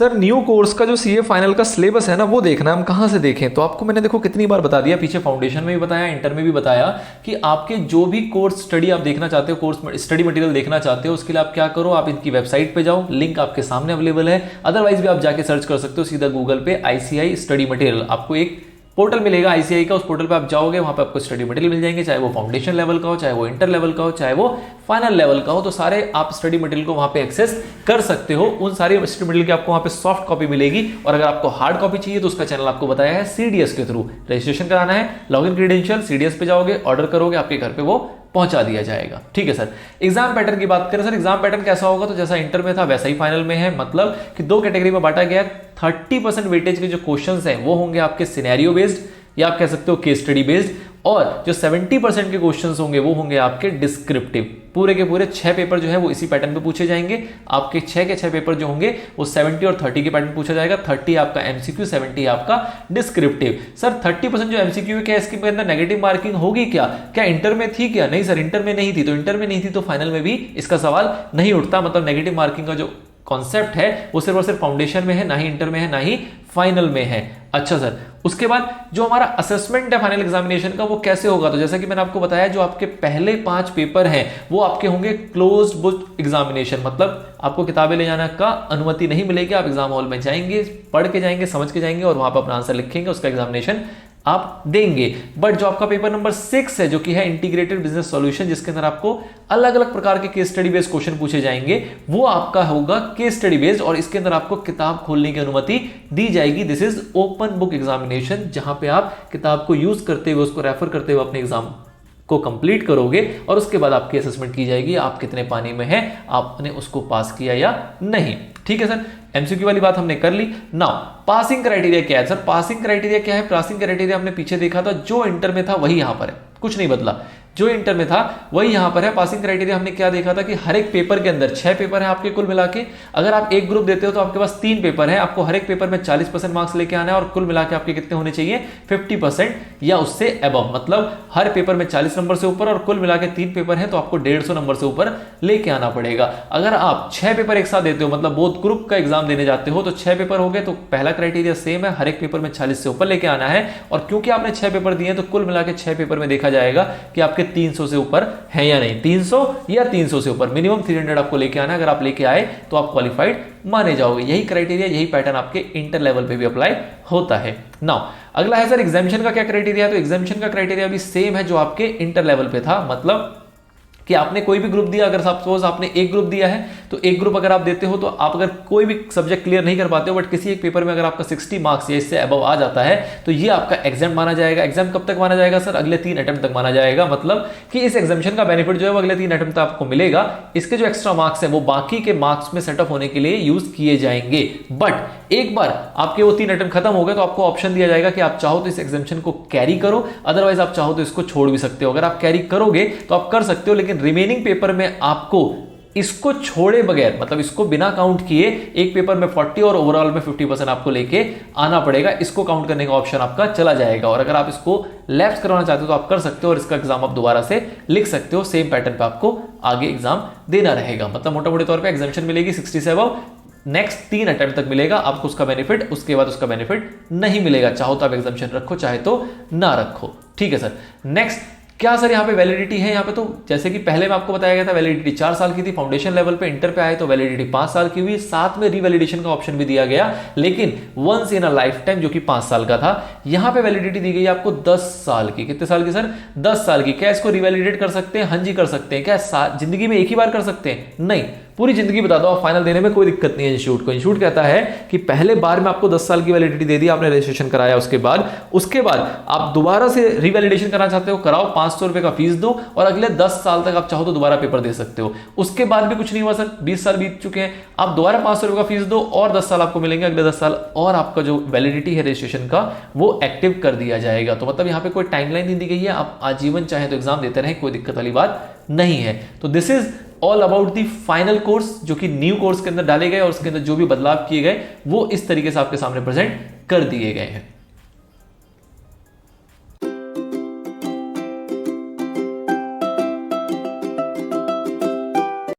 Sir new course का जो CA final का सिलेबस है ना वो देखना है, हम कहाँ से देखें? तो आपको मैंने देखो कितनी बार बता दिया, पीछे फाउंडेशन में भी बताया, इंटर में भी बताया कि आपके जो भी कोर्स स्टडी आप देखना चाहते हो, कोर्स स्टडी मटेरियल देखना चाहते हो, उसके लिए आप क्या करो, आप इनकी वेबसाइट पे जाओ, लिंक आपके सामने अवेलेबल है। अदरवाइज भी आप जाके सर्च कर सकते हो सीधा गूगल पे आईसीआई स्टडी मटेरियल, आपको एक पोर्टल मिलेगा आईसीआई का, उस पोर्टल पे आप जाओगे, वहां पे आपको स्टडी मटेरियल मिल जाएंगे, चाहे वो फाउंडेशन लेवल का हो, चाहे वो इंटर लेवल का हो, चाहे वो फाइनल लेवल का हो। तो सारे आप स्टडी मटेरियल को वहां पे एक्सेस कर सकते हो। उन सारे स्टडी मटेरियल की आपको वहां पे सॉफ्ट कॉपी मिलेगी, और अगर आपको हार्ड कॉपी चाहिए तो उसका चैनल आपको बताया है सीडीएस के थ्रू रजिस्ट्रेशन कराना है, लॉगिन क्रेडेंशियल सीडीएस पे जाओगे, ऑर्डर करोगे, आपके घर पे वो पहुंचा दिया जाएगा। ठीक है सर। एग्जाम पैटर्न की बात करें सर, एग्जाम पैटर्न कैसा होगा? तो जैसा इंटर में था वैसा ही फाइनल में है, मतलब कि दो कैटेगरी में बांटा गया है। 30% वेटेज के जो क्वेश्चंस हैं वो होंगे आपके सिनेरियो बेस्ड, या आप कह सकते हो केस स्टडी बेस्ड, और जो 70% के क्वेश्चंस होंगे वो होंगे आपके डिस्क्रिप्टिव। पूरे के पूरे 6 पेपर जो है वो इसी पैटर्न पे पूछे जाएंगे। आपके 6 के 6 पेपर जो होंगे वो 70 और 30 के पैटर्न पूछा जाएगा। 30 आपका एमसीक्यू, 70 आपका डिस्क्रिप्टिव। सर 30% जो एमसीक्यू है, क्या इसके अंदर नेगेटिव मार्किंग होगी? क्या इंटर में थी क्या? नहीं सर, इंटर में नहीं थी। तो इंटर में नहीं थी तो फाइनल में भी इसका सवाल नहीं उठता। मतलब नेगेटिव मार्किंग का जो कॉन्सेप्ट है वो सिर्फ और सिर्फ फाउंडेशन में है, ना ही इंटर में है, ना ही फाइनल में है। अच्छा सर, उसके बाद जो हमारा असेसमेंट है फाइनल एग्जामिनेशन का वो कैसे होगा? तो जैसा कि मैंने आपको बताया, जो आपके पहले 5 पेपर हैं वो आपके होंगे क्लोज्ड बुक एग्जामिनेशन, मतलब आपको किताबें ले जाने का अनुमति नहीं मिलेगी। आप एग्जाम हॉल में जाएंगे, पढ़ के जाएंगे, समझ के जाएंगे, और वहां पर अपना आंसर लिखेंगे, उसका एग्जामिनेशन आप देंगे। बट जो आपका पेपर नंबर 6 है, जो कि है इंटीग्रेटेड बिजनेस सॉल्यूशन, जिसके अंदर आपको अलग अलग प्रकार के केस स्टडी बेस्ड क्वेश्चन पूछे जाएंगे, वो आपका होगा केस स्टडी बेस्ड, और इसके अंदर आपको किताब खोलने की अनुमति दी जाएगी। This is open book examination, जहां पे आप किताब को यूज करते हुए, उसको रेफर करते हुए अपने एग्जाम को कंप्लीट करोगे, और उसके बाद आपकी असेसमेंट की जाएगी, आप कितने पानी में हैं, आपने उसको पास किया या नहीं। ठीक है सर, एमसीक्यू वाली बात हमने कर ली। नाउ पासिंग क्राइटेरिया क्या है सर? पासिंग क्राइटेरिया क्या है? पासिंग क्राइटेरिया हमने पीछे देखा था, जो इंटर में था वही यहां पर है, कुछ नहीं बदला। जो इंटर में था वही यहां पर है। पासिंग क्राइटेरिया हमने क्या देखा था कि हर एक पेपर के अंदर 6 पेपर है आपके कुल मिला के। अगर आप एक ग्रुप देते हो तो आपके पास 3 पेपर है, आपको हर एक पेपर में 40% मार्क्स लेके आना है, और कुल मिला के आपके कितने होने चाहिए? 50% या उससे अबव। मतलब हर पेपर में 40 नंबर से ऊपर, और कुल मिला के 3 पेपर है तो आपको 150 नंबर से ऊपर लेके आना पड़ेगा। अगर आप 6 पेपर एक साथ देते हो, मतलब बोथ ग्रुप का एग्जाम देने जाते हो, तो 6 पेपर हो गए, तो पहला क्राइटेरिया सेम है, हर एक पेपर में 40 से ऊपर लेके आना है। और क्योंकि आपने 6 पेपर दिए तो कुल मिला के 6 पेपर में देखा जाएगा कि आपके 300 से ऊपर है या नहीं। 300 या 300 से ऊपर, मिनिमम 300 आपको लेके आना है। अगर आप लेके आए तो आप क्वालिफाइड माने जाओगे। यही क्राइटेरिया, यही पैटर्न आपके इंटर लेवल पे भी अप्लाई होता है। नाउ अगला है सर एग्जामिशन का क्या क्राइटेरिया है? तो एग्जामिशन का क्राइटेरिया भी सेम है जो आपके इंटर लेवल पे था। मतलब कि आपने कोई भी ग्रुप दिया, अगर सपोज आपने एक ग्रुप दिया है, तो एक ग्रुप अगर आप देते हो, तो आप अगर कोई भी सब्जेक्ट क्लियर नहीं कर पाते हो, बट किसी एक पेपर में अगर आपका 60 मार्क्स या इससे अबव आ जाता है, तो ये आपका एग्जाम माना जाएगा। एग्जाम कब तक माना जाएगा सर? अगले 3 अटेम्प्ट तक माना जाएगा। मतलब कि इस एग्जामिशन का बेनिफिट जो है वो अगले 3 अटेम्प्ट तक आपको मिलेगा। इसके जो एक्स्ट्रा मार्क्स है वो बाकी के मार्क्स में सेटअप होने के लिए यूज किए जाएंगे। बट एक बार आपके वो 3 अटेम्प्ट खत्म हो गए तो आपको ऑप्शन दिया जाएगा कि आप चाहो तो इस एग्जामिशन को कैरी करो, अदरवाइज आप चाहो तो इसको छोड़ भी सकते हो। अगर आप कैरी करोगे तो आप कर सकते हो, लेकिन रिमेनिंग पेपर में आपको इसको छोड़े बगैर, मतलब इसको बिना काउंट किए, एक पेपर में 40 और ओवरऑल में 50% आपको लेके आना पड़ेगा। इसको काउंट करने का ऑप्शन आपका चला जाएगा। और अगर आप इसको लैप्स करवाना चाहते हो तो आप कर सकते हो, और इसका एग्जाम आप दोबारा से लिख सकते हो। सेम पैटर्न पे आपको आगे एग्जाम देना रहेगा। मतलब मोटा मोटे तौर पे एग्जामिशन मिलेगी 60 से अबव, नेक्स्ट 3 अटेम्प्ट तक मिलेगा आपको उसका बेनिफिट, उसके बाद उसका बेनिफिट नहीं मिलेगा। चाहो तो आप एग्जामिशन रखो, चाहे तो ना रखो। ठीक है सर। नेक्स्ट क्या सर यहाँ पे वैलिडिटी है? यहाँ पे तो जैसे कि पहले में आपको बताया गया था वैलिडिटी 4 साल की थी, फाउंडेशन लेवल पे इंटर पे आए तो वैलिडिटी 5 साल की हुई। साथ में रिवैलिडेशन का ऑप्शन भी दिया गया, लेकिन once in a lifetime, जो कि 5 साल का था। यहाँ पे वैलिडिटी दी गई आपको 10 साल की। कितने साल की सर? 10 साल की। क्या इसको रिवैलिडेट कर सकते हैं? हाँ जी कर सकते हैं। क्या जिंदगी में एक ही बार कर सकते हैं? नहीं, पूरी जिंदगी बता दो आप, फाइनल देने में कोई दिक्कत नहीं है इंस्टीट्यूट को। इंस्टीट्यूट कहता है कि पहले बार में आपको 10 साल की वैलिडिटी दे दी, आपने रजिस्ट्रेशन कराया, उसके बाद आप दोबारा से रिवैलिडेशन करना चाहते हो, कराओ, 500 रुपए का फीस दो, और अगले 10 साल तक आप चाहो तो दोबारा पेपर दे सकते हो। उसके बाद भी कुछ नहीं हुआ सर, 20 साल बीत चुके हैं, आप दोबारा 500 रुपए का फीस दो और 10 साल आपको मिलेंगे, अगले 10 साल और आपका जो वैलिडिटी है रजिस्ट्रेशन का वो एक्टिव कर दिया जाएगा। तो मतलब यहाँ पे कोई टाइमलाइन नहीं दी गई है, आप आजीवन चाहे तो एग्जाम देते रहें, कोई दिक्कत वाली बात नहीं है। तो this is all about the final course, जो कि न्यू कोर्स के अंदर डाले गए, और उसके अंदर जो भी बदलाव किए गए वो इस तरीके से आपके सामने प्रेजेंट कर दिए गए हैं।